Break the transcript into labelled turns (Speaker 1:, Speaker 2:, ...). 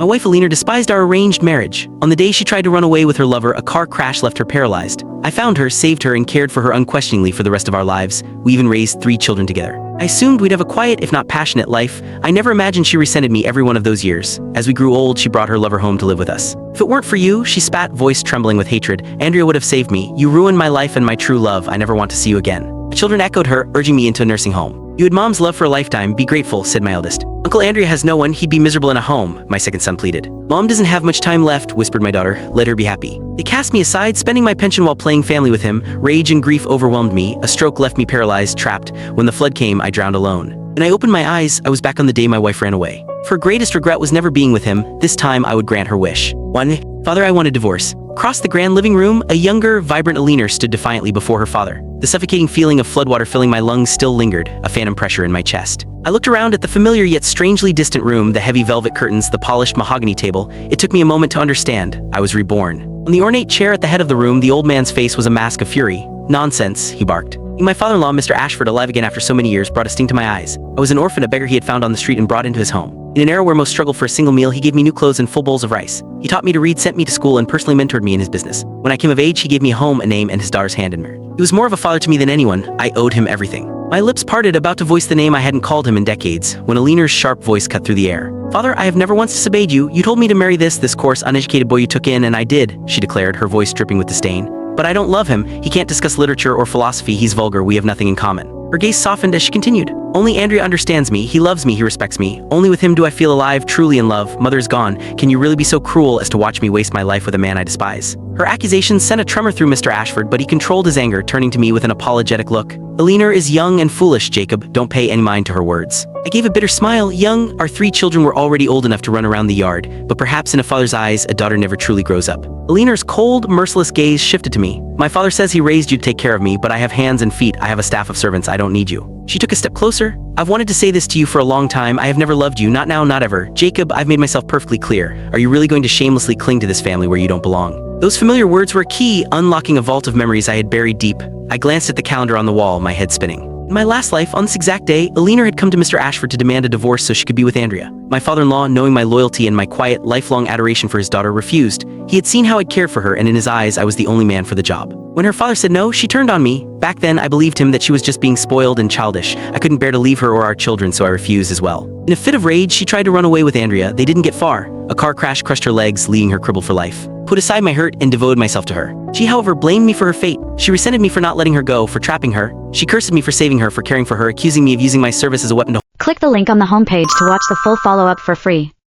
Speaker 1: My wife Alina despised our arranged marriage. On the day she tried to run away with her lover, a car crash left her paralyzed. I found her, saved her, and cared for her unquestioningly for the rest of our lives. We even raised 3 children together. I assumed we'd have a quiet, if not passionate, life. I never imagined she resented me every one of those years. As we grew old, she brought her lover home to live with us. If it weren't for you, she spat, voice trembling with hatred, Andrea would have saved me. You ruined my life and my true love. I never want to see you again. My children echoed her, urging me into a nursing home. You had Mom's love for a lifetime. Be grateful, said my eldest. Uncle Andrea has no one. He'd be miserable in a home, my second son pleaded. Mom doesn't have much time left, whispered my daughter. Let her be happy. They cast me aside, spending my pension while playing family with him. Rage and grief overwhelmed me. A stroke left me paralyzed, trapped. When the flood came, I drowned alone. When I opened my eyes, I was back on the day my wife ran away. Her greatest regret was never being with him. This time I would grant her wish. 1. Father, I want a divorce. Across the grand living room, a younger, vibrant Alina stood defiantly before her father. The suffocating feeling of floodwater filling my lungs still lingered, a phantom pressure in my chest. I looked around at the familiar yet strangely distant room, the heavy velvet curtains, the polished mahogany table. It took me a moment to understand. I was reborn. On the ornate chair at the head of the room, the old man's face was a mask of fury. Nonsense, he barked. My father-in-law, Mr. Ashford, alive again after so many years, brought a sting to my eyes. I was an orphan, a beggar he had found on the street and brought into his home. In an era where most struggled for a single meal, he gave me new clothes and full bowls of rice. He taught me to read, sent me to school, and personally mentored me in his business. When I came of age, he gave me a home, a name, and his daughter's hand in marriage. He was more of a father to me than anyone. I owed him everything. My lips parted, about to voice the name I hadn't called him in decades, when Alina's sharp voice cut through the air. Father, I have never once disobeyed you. You told me to marry this coarse, uneducated boy you took in, and I did, she declared, her voice dripping with disdain. But I don't love him. He can't discuss literature or philosophy. He's vulgar. We have nothing in common. Her gaze softened as she continued. Only Andrea understands me. He loves me. He respects me. Only with him do I feel alive, truly in love. Mother is gone. Can you really be so cruel as to watch me waste my life with a man I despise? Her accusations sent a tremor through Mr. Ashford, but he controlled his anger, turning to me with an apologetic look. Alina is young and foolish, Jacob. Don't pay any mind to her words. I gave a bitter smile. Young, our 3 children were already old enough to run around the yard, but perhaps in a father's eyes, a daughter never truly grows up. Alina's cold, merciless gaze shifted to me. My father says he raised you to take care of me, but I have hands and feet. I have a staff of servants. I don't need you. She took a step closer. I've wanted to say this to you for a long time. I have never loved you. Not now, not ever. Jacob, I've made myself perfectly clear. Are you really going to shamelessly cling to this family where you don't belong? Those familiar words were a key, unlocking a vault of memories I had buried deep. I glanced at the calendar on the wall, my head spinning. In my last life, on this exact day, Alina had come to Mr. Ashford to demand a divorce so she could be with Andrea. My father-in-law, knowing my loyalty and my quiet, lifelong adoration for his daughter, refused. He had seen how I'd cared for her, and in his eyes, I was the only man for the job. When her father said no, she turned on me. Back then, I believed him that she was just being spoiled and childish. I couldn't bear to leave her or our children, so I refused as well. In a fit of rage, she tried to run away with Andrea. They didn't get far. A car crash crushed her legs, leaving her crippled for life. Put aside my hurt and devoted myself to her. She, however, blamed me for her fate. She resented me for not letting her go, for trapping her. She cursed me for saving her, for caring for her, accusing me of using my service as a weapon to—
Speaker 2: Click the link on the homepage to watch the full follow-up for free.